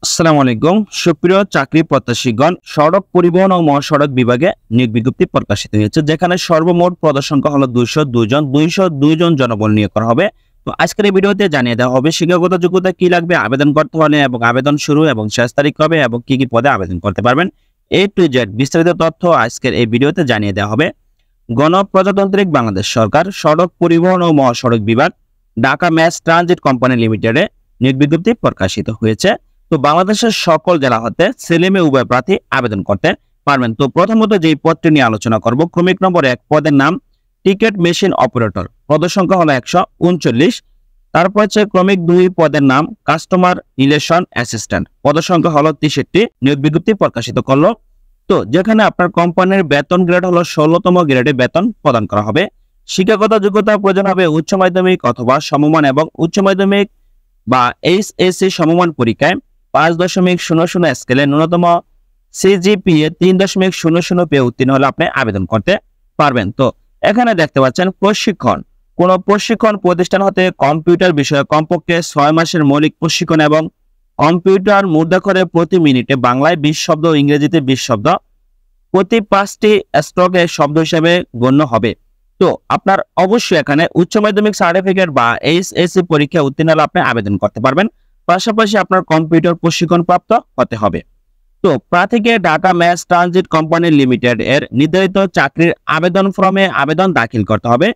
আসসালামু আলাইকুম সুপ্রিয় চাকরি প্রত্যাশীগণ, সড়ক পরিবহন ও মহাসড়ক বিভাগে নিয়োগ বিজ্ঞপ্তি প্রকাশিত হয়েছে, যেখানে সর্বমোট পদ সংখ্যা হলো 202 জন। 202 জন জনবল নিয়োগ করা হবে। তো আজকের এই ভিডিওতে জানিয়ে দেওয়া হবে শিক্ষাগত যোগ্যতা কি লাগবে, আবেদন করতে হলে এবং আবেদন শুরু এবং শেষ তারিখ কবে এবং কি কি পদে আবেদন করতে পারবেন, A to Z বিস্তারিত তথ্য আজকের এই ভিডিওতে জানিয়ে দেওয়া হবে। গণপ্রজাতান্ত্রিক বাংলাদেশ সরকার সড়ক পরিবহন ও মহাসড়ক বিভাগ ঢাকা ম্যাস ট্রানজিট কোম্পানি লিমিটেডে নিয়োগ বিজ্ঞপ্তি প্রকাশিত হয়েছে। তো বাংলাদেশের সকল জেলা হতে ছেলে মেয়ে উভয় প্রার্থী আবেদন করতে পারবেন। তো প্রথমত যেই পদটি নিয়ে আলোচনা করব, ক্রমিক নম্বর 1 পদের নাম টিকিট মেশিন অপারেটর, পদ সংখ্যা হলো 139। তারপর হচ্ছে ক্রমিক 2 পদের নাম কাস্টমার রিলেশন অ্যাসিস্ট্যান্ট, পদ সংখ্যা হলো 63। নিয়োগ বিজ্ঞপ্তি প্রকাশিত করলো। তো যেখানে আপনার কোম্পানির বেতন গ্রেড হলো 16তম গ্রেডে বেতন প্রদান করা হবে। শিক্ষাগত যোগ্যতা প্রয়োজন হবে উচ্চ মাধ্যমিক অথবা সমমান এবং উচ্চ মাধ্যমিক বা এইচএসসি সমমান পরীক্ষায় 5.00 স্কেলে ন্যূনতম সিজিপিএ 3.00 পেয়ে উত্তীর্ণ হলে আপনি আবেদন করতে পারবেন। তো এখানে দেখতে পাচ্ছেন প্রশিক্ষণ, কোন প্রশিক্ষণ প্রতিষ্ঠান হতে কম্পিউটার বিষয়ে কমপক্ষে 6 মাসের মৌলিক প্রশিক্ষণ এবং কম্পিউটার মুদ্রাক্ষরে প্রতি মিনিটে বাংলায় 20 শব্দ ও ইংরেজিতে 20 শব্দ প্রতি 5টি স্ট্রোকে শব্দ হিসেবে গণ্য হবে। তো আপনার অবশ্যই এখানে উচ্চ মাধ্যমিক সার্টিফিকেট বা এইচএসসি পরীক্ষা উত্তীর্ণ হলে আপনি আবেদন করতে পারবেন। পাশাপাশি আপনার কম্পিউটার প্রশিক্ষণ প্রাপ্ত হতে হবে। তো প্রার্থীকে Dhaka mass transit company limited এর নির্ধারিত চাকরির আবেদন ফর্মে আবেদন দাখিল করতে হবে।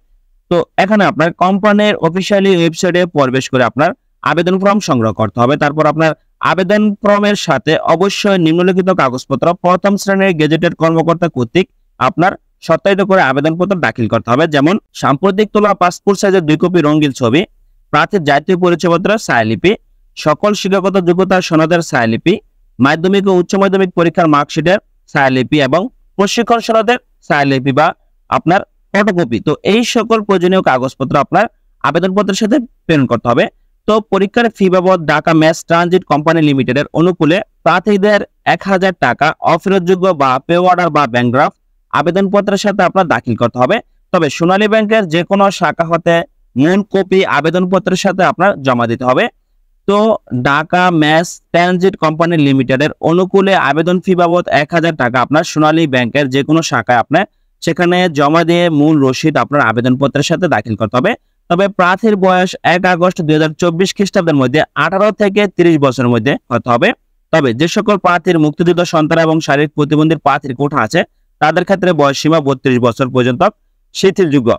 তো এখানে আপনার কোম্পানির অফিসিয়ালি ওয়েবসাইটে প্রবেশ করে আপনার আবেদন ফর্ম সংগ্রহ করতে হবে। তারপর আপনার আবেদন ফর্মের সাথে অবশ্যই নিম্নলিখিত কাগজপত্র প্রথম শ্রেণীর গেজেটেড কর্মকর্তা কর্তৃক আপনার সত্যায়িত করে আবেদনপত্র দাখিল করতে হবে। যেমন সাম্প্রতিক তোলা পাসপোর্ট সাইজের 2 কপি রঙিন ছবি, প্রার্থীর জাতীয় পরিচয়পত্রের ছায়ালিপি, সকল শিক্ষাগত যোগ্যতার সনদের ছায়ালিপি, মাধ্যমিক ও উচ্চ মাধ্যমিক পরীক্ষার মার্কশিটের ছায়ালিপি এবং প্রশিক্ষণ সনদের ছায়ালিপি বা আপনার ফটোকপি। তো এই সকল প্রয়োজনীয় কাগজপত্র আপনার আবেদনপত্রের সাথে প্রেরণ করতে হবে। তো পরীক্ষার ফি বাবদ ঢাকা ম্যাস ট্রানজিট কোম্পানি লিমিটেডের অনুকূলে প্রার্থীদের 1000 টাকা অফেরতযোগ্য বা পে অর্ডার বা ব্যাংক ড্রাফট আবেদনপত্রের সাথে আপনার দাখিল করতে হবে। তবে সোনালী ব্যাংকের যে কোনো শাখা হতে মূল কপি আবেদনপত্রের সাথে আপনার জমা দিতে হবে। তো ঢাকা ম্যাস ট্রানজিট কোম্পানি লিমিটেডের অনুকূলে আবেদন ফি বাবদ 1000 টাকা আপনার সোনালী ব্যাংকের যে কোনো শাখায় আপনার সেখানে জমা দিয়ে মূল রসিদ আপনার আবেদনপত্রের সাথে দাখিল করতে হবে। তবে প্রার্থীর বয়স 1 আগস্ট 2024 খ্রিস্টাব্দের মধ্যে 18 থেকে 30 বছরের মধ্যে হতে হবে। তবে যে সকল প্রার্থীর মুক্তিযোদ্ধা সন্তান এবং শারীরিক প্রতিবন্ধীর প্রার্থীর কোঠা আছে তাদের ক্ষেত্রে বয়স সীমা 32 বছর পর্যন্ত শিথিলযোগ্য।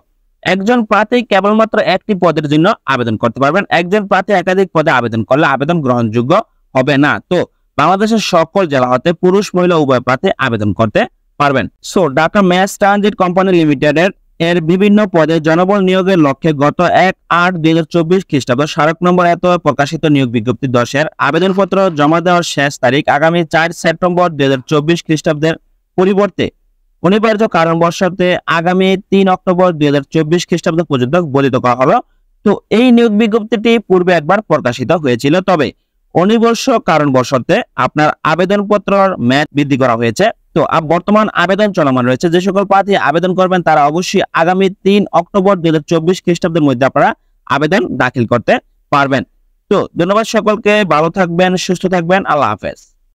একজন প্রার্থী কেবলমাত্র একটি পদের জন্য আবেদন করতে পারবেন। একজন প্রার্থী একাধিক পদে আবেদন করলে আবেদন গ্রহণযোগ্য হবে না। তো বাংলাদেশের সকল জেলা হতে পুরুষ মহিলা উভয় প্রার্থী আবেদন করতে পারবেন। So Dhaka mass transit company লিমিটেডের বিভিন্ন পদে জনবল নিয়োগের লক্ষ্যে গত 1/8/2024 খ্রিস্টাব্দ স্মারক নম্বর এত প্রকাশিত নিয়োগ বিজ্ঞপ্তি 10-এর আবেদনপত্র জমা দেওয়ার শেষ তারিখ আগামী 4 সেপ্টেম্বর 2024 খ্রিস্টাব্দের পরিবর্তে অনিবার্য কারণবশত আগামী 3 অক্টোবর 2024 খ্রিস্টাব্দ পর্যন্ত বর্ধিত করা হলো। তো এই নিয়োগ বিজ্ঞপ্তিটি পূর্বে একবার প্রকাশিত হয়েছিল, তবে অনিবার্য কারণবশত আপনার আবেদনপত্রের মেয়াদ বৃদ্ধি করা হয়েছে। তো বর্তমান আবেদন চলমান রয়েছে। যে সকল প্রার্থী আবেদন করবেন তারা অবশ্যই আগামী 3 অক্টোবর 2024 খ্রিস্টাব্দের মধ্যে আপনারা আবেদন দাখিল করতে পারবেন। তো ধন্যবাদ সকলকে, ভালো থাকবেন, সুস্থ থাকবেন, আল্লাহ হাফেজ।